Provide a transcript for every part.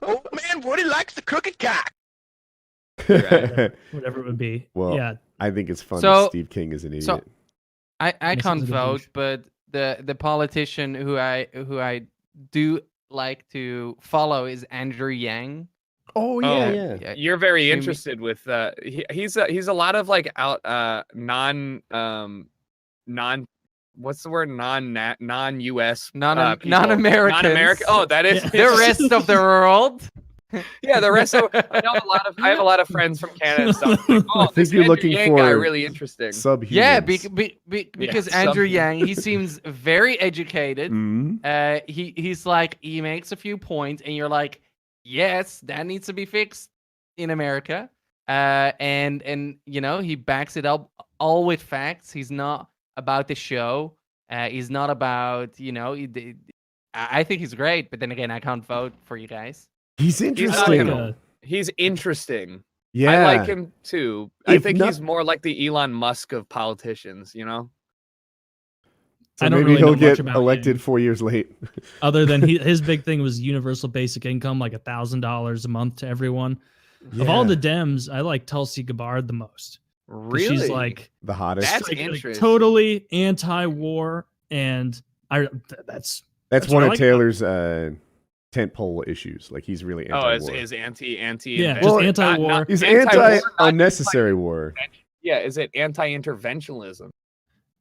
Old man Woody likes the crooked cock. Whatever it would be. Well, yeah. I think it's fun So- that Steve King is an idiot. so- I Yes, can't he's a vote, douche. but the politician who I do like to follow is Andrew Yang. oh yeah. You're very Cumia- interested with he's a lot of like out non what's the word non-US people. Non-Americans. non-American. Oh, that is Yeah. The rest of the world. yeah, the rest of I have a lot of friends from Canada and stuff. Like, oh, I think this you're Andrew looking Yang for guy really interesting. Subhumans. Yeah, because Andrew Yang, he seems very educated. Mhm. He's like, he makes a few points, and you're like, yes, that needs to be fixed in America. And he backs it up all with facts. He's not about the show. He's not about I think he's great, but then again, I can't vote for you guys. He's not interesting. gonna- He's interesting. Yeah, I like him too. I If think not- he's more like the Elon Musk of politicians, you know? So I don't maybe really know he'll much get about elected Yang. 4 years late. Other than his big thing was universal basic income, like $1,000 a month to everyone. Of all the Dems, I like Tulsi Gabbard the most. 'Cause Really? She's like, The hottest. That's like interesting. totally anti-war, and that's That's what one I of like Taylor's tentpole issues. Like he's really Oh, anti-war. is anti Yeah, Well, just anti-war. He's anti-war, not anti-unnecessary war. Yeah, is it anti-interventionalism?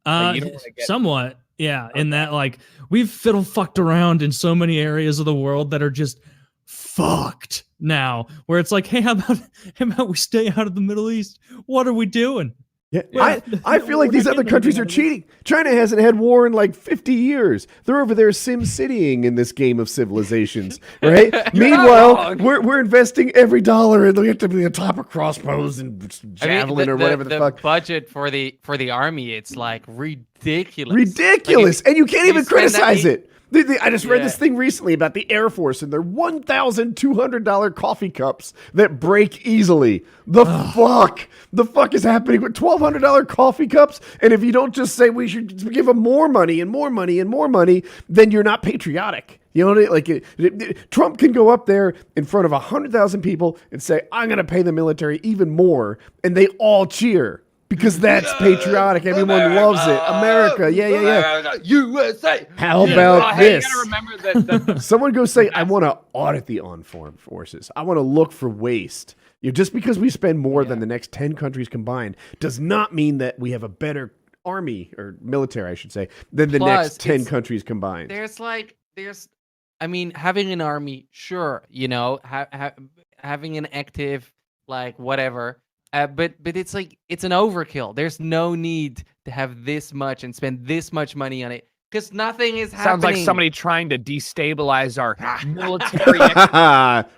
Like, you don't wanna get- Somewhat, yeah. In that, like, we've fiddle fucked around in so many areas of the world that are just fucked now. Where it's like, hey, how about we stay out of the Middle East? What are we doing? Yeah, Well, I feel like we're these not other getting countries are anything out of cheating. China hasn't had war in like 50 years. They're over there sim citying in this game of civilizations, right? Meanwhile, wrong. we're investing every dollar and they have to be on top of crossbows and javelin or whatever the fuck. Budget for the army, it's like ridiculous. Ridiculous, and you can't you even spend that criticize many- it. I just read Yeah. this thing recently about the Air Force and their $1,200 coffee cups that break easily. The fuck is happening with $1,200 coffee cups? And if you don't just say we should give them more money and more money and more money, then you're not patriotic. You know what I mean? Like Trump can go up there in front of 100,000 people and say, "I'm going to pay the military even more," and they all cheer. Because that's patriotic. Everyone loves it. America. Yeah. USA. How Yeah. about Hey, you this? gotta remember that Someone go say, I want to audit the armed forces. I want to look for waste. Just because we spend more than the next 10 countries combined does not mean that we have a better army or military, I should say, than the Plus, next 10 it's- countries combined. Having an army, sure, having an active, like, whatever. But it's like, it's an overkill. There's no need to have this much and spend this much money on it because nothing is happening. sounds like somebody trying to destabilize our military.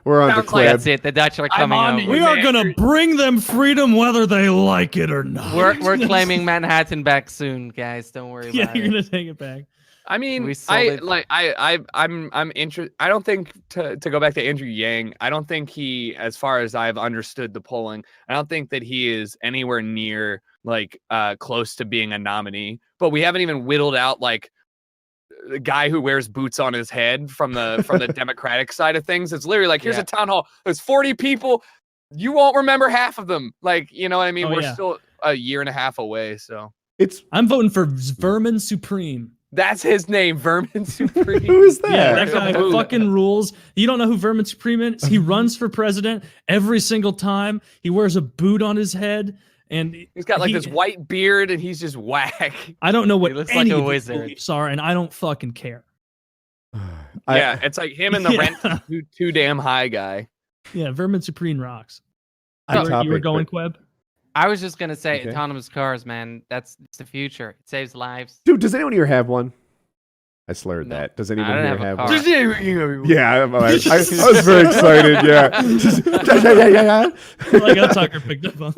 We're on the Sounds like clip. That's it. The Dutch are coming on over. to We you. are gonna bring them freedom whether they like it or not. We're claiming Manhattan back soon, guys. Don't worry Yeah, about you're it. gonna take it back. I mean, We sold it. I'm interested. I don't think to go back to Andrew Yang. I don't think he, as far as I've understood the polling, I don't think that he is anywhere near like close to being a nominee. But we haven't even whittled out like the guy who wears boots on his head from the Democratic side of things. It's literally like, here's Yeah. a town hall. There's 40 people. You won't remember half of them. Like, you know what I mean? Oh, We're yeah. still a year and a half away. So I'm voting for Vermin Supreme. that's his name, Vermin Supreme. Who is that? Yeah, that There's a guy boot. fucking rules. You don't know who Vermin Supreme is? He runs for president every single time. He wears a boot on his head, and He's got like this white beard and he's just whack. I don't know what He looks any like a of his wizard. beliefs are, and I don't fucking care. Yeah, it's like him and the Yeah. rent too damn high guy. Yeah, Vermin Supreme rocks. Off You were topic, going, but- Queb? I was just gonna say Okay. autonomous cars, man. That's the future. It saves lives. Dude, does anyone here have one? I slurred No. that. Does I anyone don't here have a have car. one? Yeah, I was very excited. Yeah. Like how Tucker picked up on.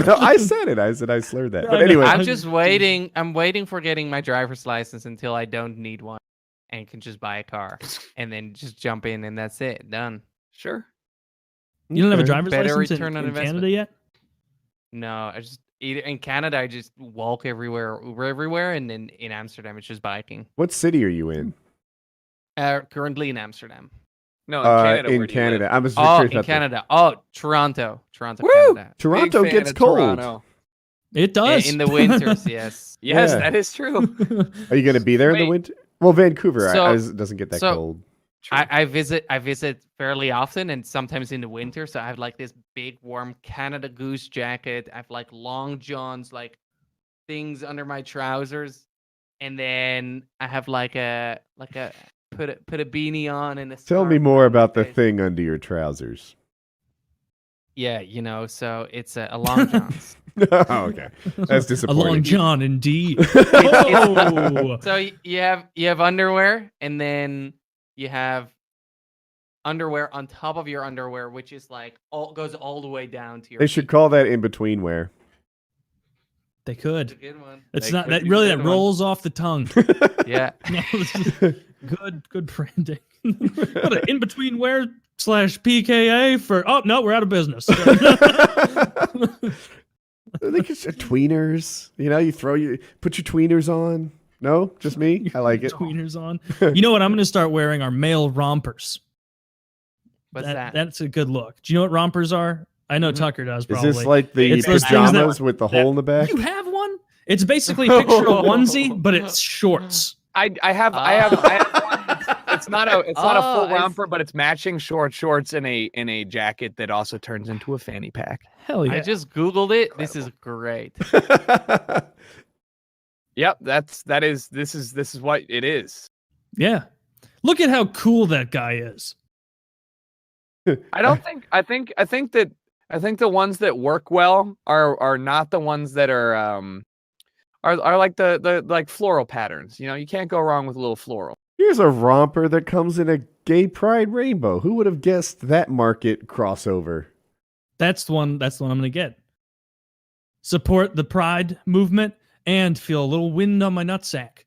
No, I said it. I said I slurred that. I But know. anyway, I'm just waiting. I'm waiting for getting my driver's license until I don't need one and can just buy a car and then just jump in and that's it. Done. Sure. You don't have a Okay. driver's Better license return on in investment. Canada yet? No, I just in Canada I just walk everywhere, Uber everywhere, and then in Amsterdam it's just biking. What city are you in? Currently in Amsterdam. No, in Canada. In where do you Canada. live? I was Oh, curious in about that. Canada. Oh, Toronto, Woo! Canada. Toronto Big fan gets of cold. Toronto. It does. In the winters, yes. Yes, Yeah. that is true. Are you going to be there in the Wait. winter? Well, Vancouver So- doesn't get that so- cold. I visit fairly often, and sometimes in the winter. So I have like this big warm Canada Goose jacket. I have like long johns, like things under my trousers, and then I have like a put a beanie on and a. Tell me scarf more around my about the face. thing under your trousers. Yeah, so it's a long johns. Oh, okay. That's A disappointing. long john, indeed. Oh. So you have underwear, and then you have underwear on top of your underwear, which is like goes all the way down to your. They should feet. call that in between wear. They It's a could. good one. It's They not could that be really good that one. rolls off the tongue. Yeah. No, this is good branding. What an in between wear / PKA for. Oh no, we're out of business. They could tweeners. You know, put your tweeners on. No, just me. I like it. Tweeners on. You know what? I'm going to start wearing our male rompers. What's that? That's a good look. Do you know what rompers are? I know Tucker does. Is Probably. this like the It's those things pajamas that- with the hole in the back? You have one? It's basically picture a onesie, but it's shorts. I have one. It's not a full I romper, but it's matching shorts in a jacket that also turns into a fanny pack. Hell yeah! I just googled it. This is great. Yep, this is what it is. Yeah. Look at how cool that guy is. I think the ones that work well are not the ones that are like the like floral patterns. You know, you can't go wrong with a little floral. Here's a romper that comes in a gay pride rainbow. Who would have guessed that market crossover? That's the one I'm going to get. Support the pride movement and feel a little wind on my nutsack.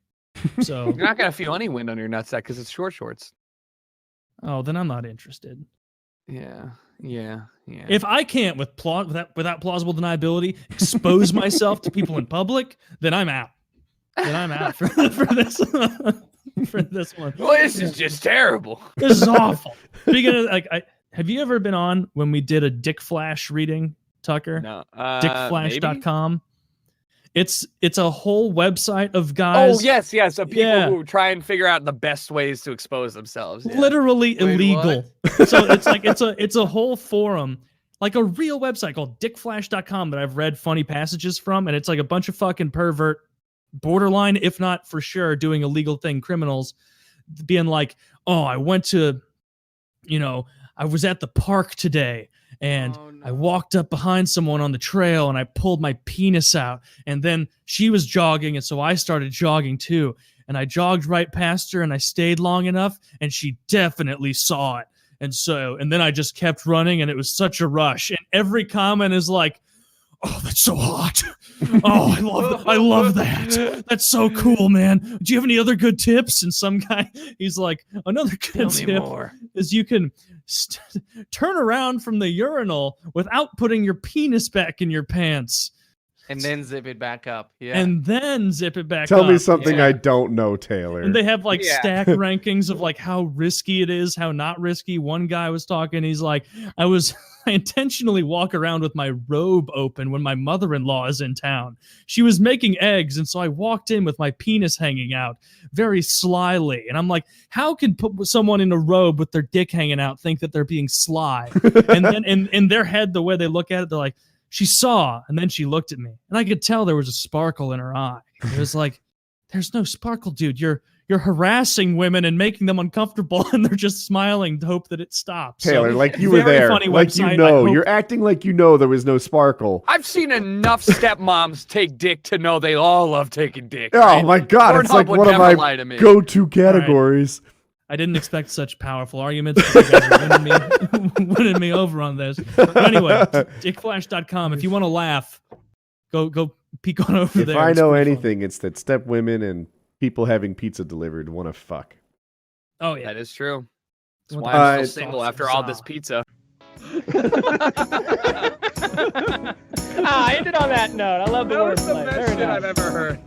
So, You're not gonna feel any wind on your nutsack because it's shorts. oh, then I'm not interested. Yeah. If I can't without plausible deniability expose myself to people in public, then I'm out. Then I'm out for this for this one. Well, this is just terrible. This is awful. Speaking of, have you ever been on when we did a Dick Flash reading, Tucker? No. Dickflash.com. It's a whole website of guys. Oh yes. So people Yeah. who try and figure out the best ways to expose themselves. Yeah. Literally Wait, illegal. So it's a whole forum, like a real website called dickflash.com that I've read funny passages from, and it's like a bunch of fucking pervert, borderline, if not for sure, doing illegal thing criminals, being like, oh, I was at the park today, and Oh, no. I walked up behind someone on the trail and I pulled my penis out, and then she was jogging, and so I started jogging too, and I jogged right past her and I stayed long enough and she definitely saw it, and then I just kept running and it was such a rush, and every comment is like, oh, that's so hot. Oh, I love that. That's so cool, man. Do you have any other good tips? And some guy, he's like, another good tip is you can turn around from the urinal without putting your penis back in your pants. And then zip it back up. Yeah. And then zip it back Tell up. me something Yeah. I don't know, Taylor. And they have like Yeah. stack rankings of like how risky it is, how not risky. One guy was talking, he's like, I intentionally walk around with my robe open when my mother-in-law is in town. She was making eggs, and so I walked in with my penis hanging out very slyly. And I'm like, how can someone in a robe with their dick hanging out think that they're being sly? And then in their head, the way they look at it, they're like, she saw, and then she looked at me, and I could tell there was a sparkle in her eye. It was like, there's no sparkle, dude. You're harassing women and making them uncomfortable, and they're just smiling to hope that it stops. Taylor, So, like you were very there. funny Like website. you know. I hope- You're acting like you know there was no sparkle. I've seen enough stepmoms take dick to know they all love taking dick. Oh right? my God, it's Pornhub like would one of never my lie to me. go-to categories. I didn't expect such powerful arguments. You guys are winning me over on this. But anyway, dickflash.com. If you want to laugh, go peek on over If there. I It's know pretty fun. anything, it's that step women and people having pizza delivered want to fuck. Oh yeah. That is true. That's What why the- I'm Uh, still single after all this pizza. I ended on that note. I love the That was the wordplay. best Very shit nice. I've ever heard.